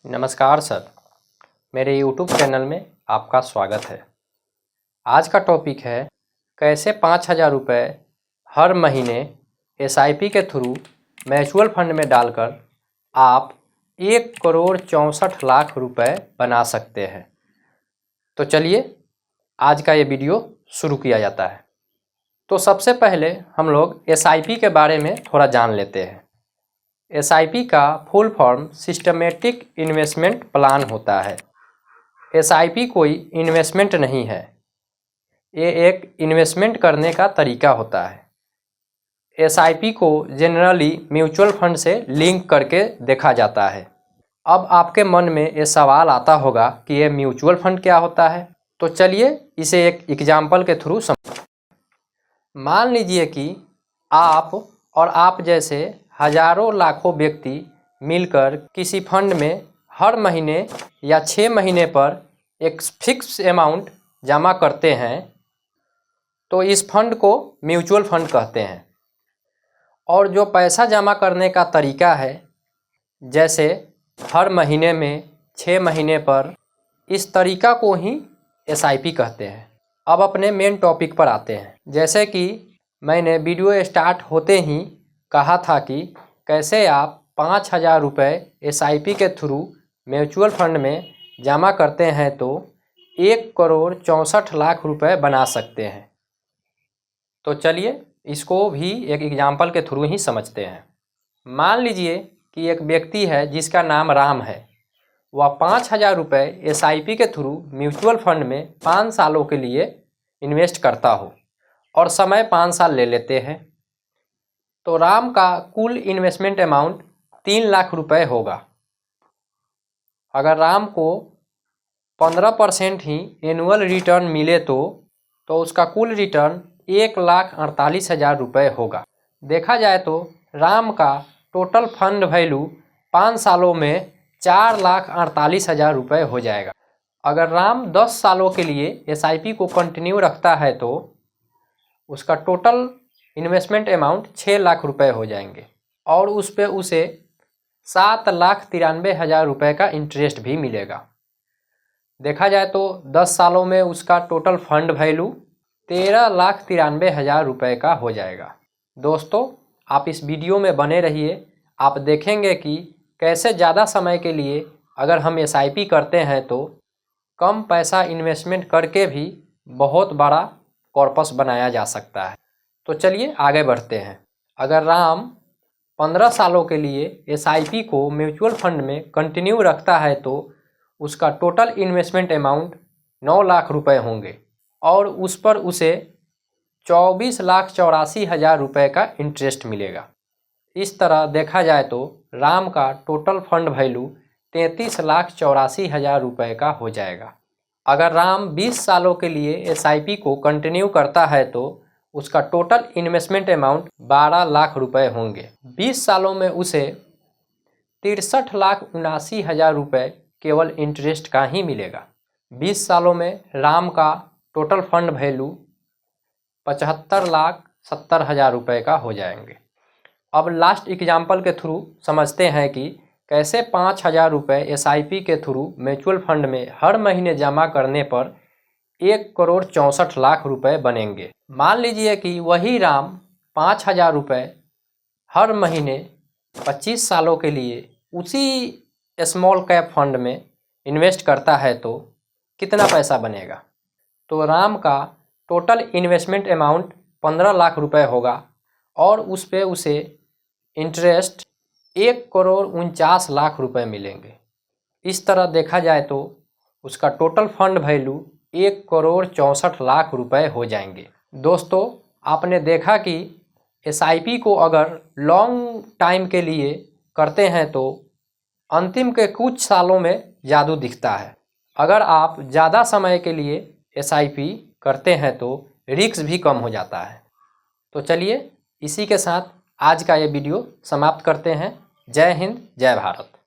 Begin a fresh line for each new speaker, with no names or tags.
नमस्कार सर, मेरे YouTube channel में आपका स्वागत है। आज का टॉपिक है कैसे 5,000 रुपये हर महीने SIP के थ्रू म्यूचुअल फंड में डालकर आप 1,64,00,000 रुपये बना सकते हैं। तो चलिए आज का ये वीडियो शुरू किया जाता है। तो सबसे पहले हम लोग SIP के बारे में थोड़ा जान लेते हैं। SIP का full form systematic investment plan होता है। SIP कोई इन्वेस्टमेंट नहीं है, ये एक इन्वेस्टमेंट करने का तरीका होता है। SIP को जनरली म्यूचुअल फंड से लिंक करके देखा जाता है। अब आपके मन में ये सवाल आता होगा कि ये म्यूचुअल फंड क्या होता है। तो चलिए इसे एक एग्जाम्पल के थ्रू मान लीजिए कि आप और आप जैसे हजारों लाखों व्यक्ति मिलकर किसी फंड में हर महीने या 6 महीने पर एक फिक्स अमाउंट जमा करते हैं, तो इस फंड को म्यूचुअल फंड कहते हैं। और जो पैसा जमा करने का तरीका है, जैसे हर महीने में 6 महीने पर, इस तरीका को ही SIP कहते हैं। अब अपने मेन टॉपिक पर आते हैं। जैसे कि मैंने वीडियो स्टार्ट होते ही कहा था कि कैसे आप 5,000 रुपये SIP के थ्रू म्यूचुअल फंड में जमा करते हैं तो 1,64,00,000 रुपये बना सकते हैं। तो चलिए इसको भी एक एग्जाम्पल के थ्रू ही समझते हैं। मान लीजिए कि एक व्यक्ति है जिसका नाम राम है। वह 5,000 रुपये SIP के थ्रू म्यूचुअल फंड में 5 सालों के लिए इन्वेस्ट करता हो और समय 5 साल ले लेते हैं। तो राम का कुल इन्वेस्टमेंट अमाउंट 3 लाख रुपए होगा। अगर राम को 15% ही एनुअल रिटर्न मिले तो उसका कुल रिटर्न 1,48,000 रुपये होगा। देखा जाए तो राम का टोटल फंड वैल्यू 5 सालों में 4,48,000 रुपये हो जाएगा। अगर राम 10 सालों के लिए SIP को कंटिन्यू रखता है तो उसका टोटल इन्वेस्टमेंट अमाउंट 6 लाख रुपए हो जाएंगे और उस पर उसे 7,93,000 रुपये का इंटरेस्ट भी मिलेगा। देखा जाए तो 10 सालों में उसका टोटल फंड वैल्यू 13,93,000 रुपये का हो जाएगा। दोस्तों, आप इस वीडियो में बने रहिए। आप देखेंगे कि कैसे ज़्यादा समय के लिए अगर हम SIP करते हैं तो कम पैसा इन्वेस्टमेंट करके भी बहुत बड़ा कॉर्पस बनाया जा सकता है। तो चलिए आगे बढ़ते हैं। अगर राम 15 सालों के लिए SIP को म्यूचुअल फंड में कंटिन्यू रखता है तो उसका टोटल इन्वेस्टमेंट अमाउंट 9 लाख रुपए होंगे और उस पर उसे 24,84,000 रुपये का इंटरेस्ट मिलेगा। इस तरह देखा जाए तो राम का टोटल फंड वैल्यू 33,84,000 रुपये का हो जाएगा। अगर राम 20 सालों के लिए SIP को कंटिन्यू करता है तो उसका टोटल इन्वेस्टमेंट अमाउंट 12 लाख रुपए होंगे। 20 सालों में उसे 63,79,000 रुपये केवल इंटरेस्ट का ही मिलेगा। 20 सालों में राम का टोटल फंड वैल्यू 75,70,000 रुपये का हो जाएंगे। अब लास्ट एग्जाम्पल के थ्रू समझते हैं कि कैसे 5,000 रुपये SIP के थ्रू म्यूचुअल फंड में हर महीने जमा करने पर 1,64,00,000 रुपये बनेंगे। मान लीजिए कि वही राम 5,000 रुपये हर महीने 25 सालों के लिए उसी स्मॉल कैप फंड में इन्वेस्ट करता है तो कितना पैसा बनेगा? तो राम का टोटल इन्वेस्टमेंट अमाउंट 15 लाख रुपए होगा और उस पे उसे इंटरेस्ट 1,49,00,000 रुपये मिलेंगे। इस तरह देखा जाए तो उसका टोटल फंड वैल्यू 1,64,00,000 रुपये हो जाएंगे। दोस्तों, आपने देखा कि SIP को अगर लॉन्ग टाइम के लिए करते हैं तो अंतिम के कुछ सालों में जादू दिखता है। अगर आप ज़्यादा समय के लिए SIP करते हैं तो रिस्क भी कम हो जाता है। तो चलिए इसी के साथ आज का ये वीडियो समाप्त करते हैं। जय हिंद, जय भारत।